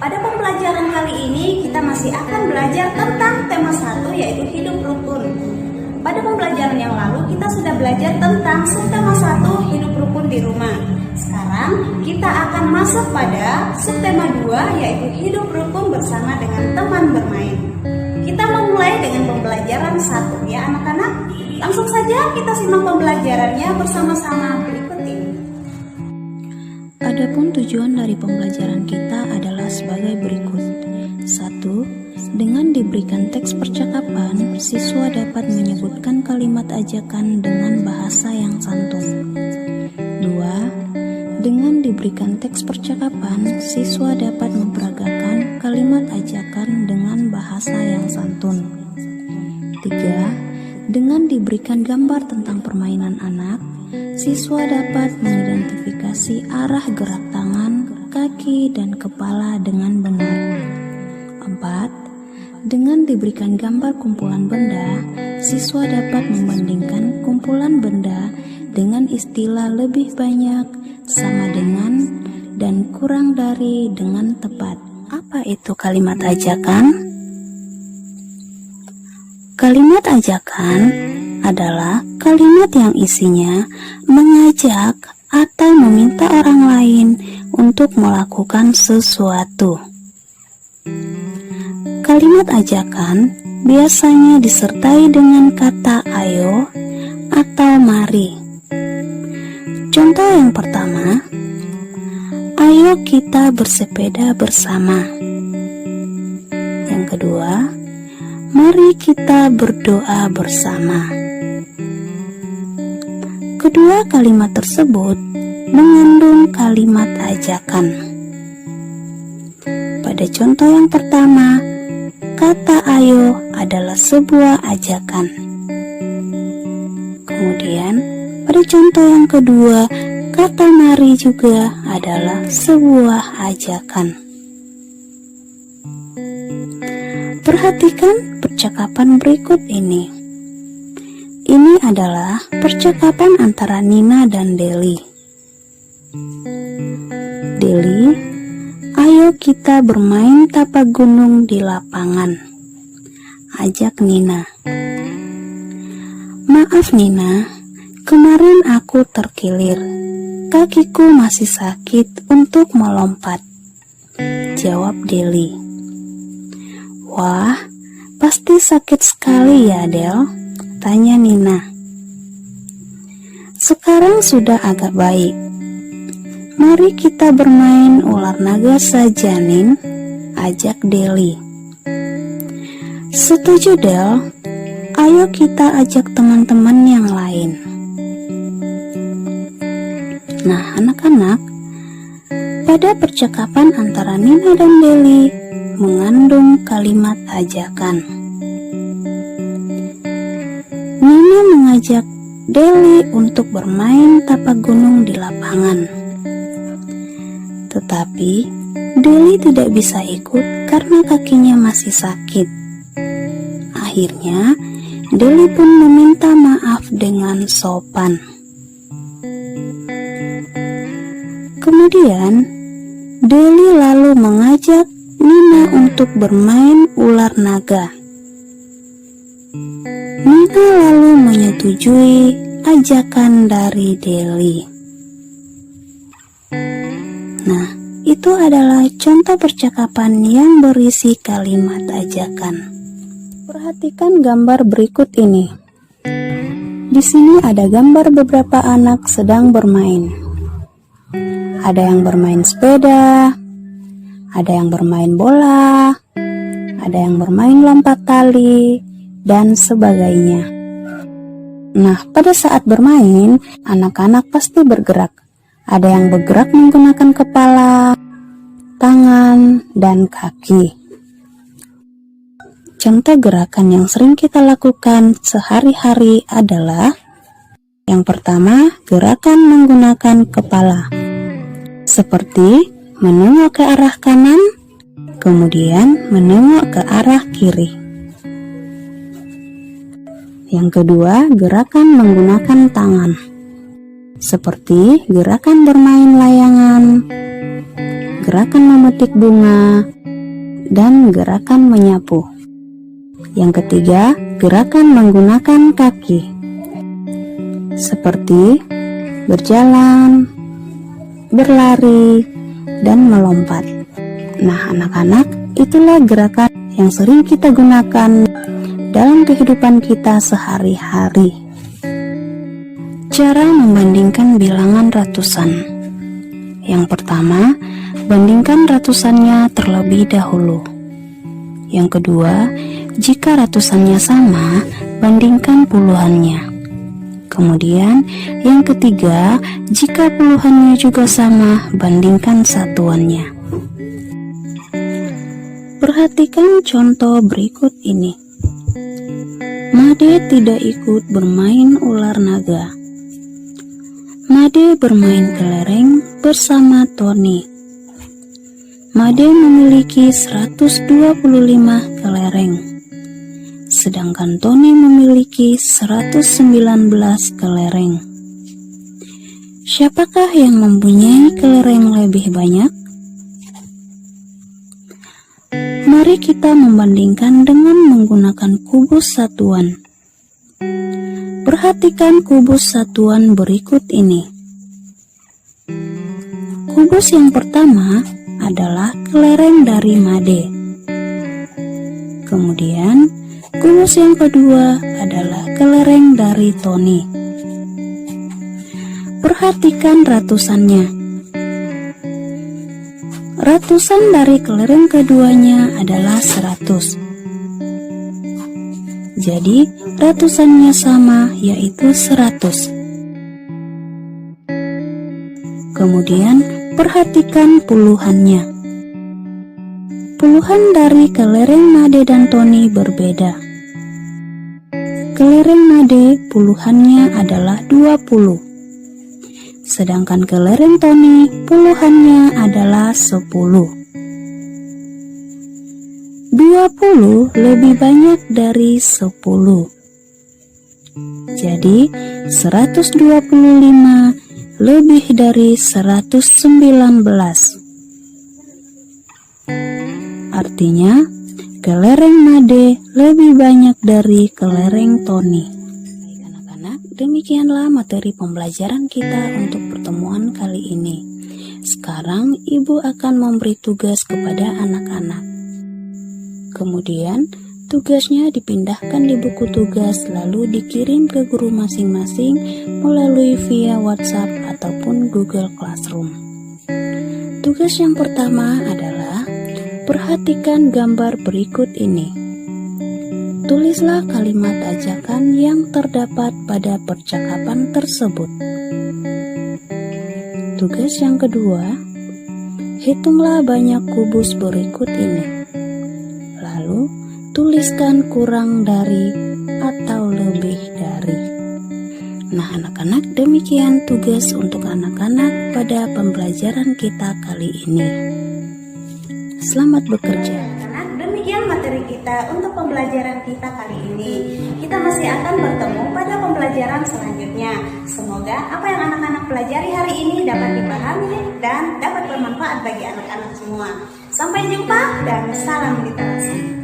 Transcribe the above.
Pada pembelajaran kali ini kita masih akan belajar tentang tema 1 yaitu hidup rukun. Pada pembelajaran yang lalu kita sudah belajar tentang subtema 1 hidup rukun di rumah. Sekarang kita akan masuk pada subtema 2 yaitu hidup rukun bersama dengan teman bermain. Kita memulai dengan pembelajaran 1 ya anak-anak. Langsung saja kita simak pembelajarannya bersama-sama berikut ini. Adapun tujuan dari pembelajaran kita adalah sebagai berikut. 1. Dengan diberikan teks percakapan, siswa dapat menyebutkan kalimat ajakan dengan bahasa yang santun. 2. Dengan diberikan teks percakapan, siswa dapat memperagakan kalimat ajakan dengan bahasa yang santun. 3. Dengan diberikan gambar tentang permainan anak, siswa dapat mengidentifikasi arah gerak tangan, kaki, dan kepala dengan benar. 4. Dengan diberikan gambar kumpulan benda, siswa dapat membandingkan kumpulan benda dengan istilah lebih banyak, sama dengan, dan kurang dari dengan tepat. Apa itu kalimat ajakan? Kalimat ajakan adalah kalimat yang isinya mengajak atau meminta orang lain untuk melakukan sesuatu. Kalimat ajakan biasanya disertai dengan kata ayo atau mari. Contoh yang pertama, ayo kita bersepeda bersama. Yang kedua, mari kita berdoa bersama. Kedua kalimat tersebut mengandung kalimat ajakan. Pada contoh yang pertama, kata ayo adalah sebuah ajakan. Kemudian, pada contoh yang kedua, kata mari juga adalah sebuah ajakan. Perhatikan percakapan berikut ini. Ini adalah percakapan antara Nina dan Deli. Deli, ayo kita bermain tapak gunung di lapangan, ajak Nina. Maaf Nina, kemarin aku terkilir, kakiku masih sakit untuk melompat, jawab Deli. Wah, pasti sakit sekali ya Del, tanya Nina. Sekarang sudah agak baik. Mari kita bermain ular naga saja, Nin, ajak Deli. Setuju, Del. Ayo kita ajak teman-teman yang lain. Nah, anak-anak, pada percakapan antara Nina dan Deli mengandung kalimat ajakan. Nina mengajak Deli untuk bermain tapak gunung di lapangan. Tetapi Deli tidak bisa ikut karena kakinya masih sakit. Akhirnya Deli pun meminta maaf dengan sopan. Kemudian Deli lalu mengajak Nina untuk bermain ular naga. Nina lalu menyetujui ajakan dari Deli. Nah, itu adalah contoh percakapan yang berisi kalimat ajakan. Perhatikan gambar berikut ini. Di sini ada gambar beberapa anak sedang bermain. Ada yang bermain sepeda, ada yang bermain bola, ada yang bermain lompat tali, dan sebagainya. Nah, pada saat bermain, anak-anak pasti bergerak. Ada yang bergerak menggunakan kepala, tangan, dan kaki. Contoh gerakan yang sering kita lakukan sehari-hari adalah yang pertama, gerakan menggunakan kepala. Seperti menengok ke arah kanan, kemudian menengok ke arah kiri. Yang kedua, gerakan menggunakan tangan. Seperti gerakan bermain layangan, gerakan memetik bunga, dan gerakan menyapu. Yang ketiga, gerakan menggunakan kaki, seperti berjalan, berlari, dan melompat. Nah, anak-anak, itulah gerakan yang sering kita gunakan dalam kehidupan kita sehari-hari. Cara membandingkan bilangan ratusan. Yang pertama, bandingkan ratusannya terlebih dahulu. Yang kedua, jika ratusannya sama, bandingkan puluhannya. Kemudian, yang ketiga, jika puluhannya juga sama, bandingkan satuannya. Perhatikan contoh berikut ini. Made tidak ikut bermain ular naga. Made bermain kelereng bersama Tony. Made memiliki 125 kelereng, sedangkan Tony memiliki 119 kelereng. Siapakah yang mempunyai kelereng lebih banyak? Mari kita membandingkan dengan menggunakan kubus satuan. Perhatikan kubus satuan berikut ini. Kubus yang pertama adalah kelereng dari Made. Kemudian, kubus yang kedua adalah kelereng dari Tony. Perhatikan ratusannya. Ratusan dari kelereng keduanya adalah 100. Jadi, ratusannya sama, yaitu 100. Kemudian, perhatikan puluhannya. Puluhan dari kelereng Made dan Tony berbeda. Kelereng Made puluhannya adalah 20. Sedangkan kelereng Tony puluhannya adalah 10. 20 lebih banyak dari 10. Jadi 125 lebih dari 119. Artinya, kelereng Made lebih banyak dari kelereng Tony. Baik anak-anak, demikianlah materi pembelajaran kita untuk pertemuan kali ini. Sekarang ibu akan memberi tugas kepada anak-anak. Kemudian, tugasnya dipindahkan di buku tugas lalu dikirim ke guru masing-masing melalui via WhatsApp ataupun Google Classroom. Tugas yang pertama adalah perhatikan gambar berikut ini. Tulislah kalimat ajakan yang terdapat pada percakapan tersebut. Tugas yang kedua, hitunglah banyak kubus berikut ini. Lalu, tuliskan kurang dari atau lebih dari. Nah, anak-anak, demikian tugas untuk anak-anak pada pembelajaran kita kali ini. Selamat bekerja. Anak-anak, demikian materi kita untuk pembelajaran kita kali ini. Kita masih akan bertemu pada pembelajaran selanjutnya. Semoga apa yang anak-anak pelajari hari ini dapat dipahami dan dapat bermanfaat bagi anak-anak semua. Sampai jumpa dan salam literasi.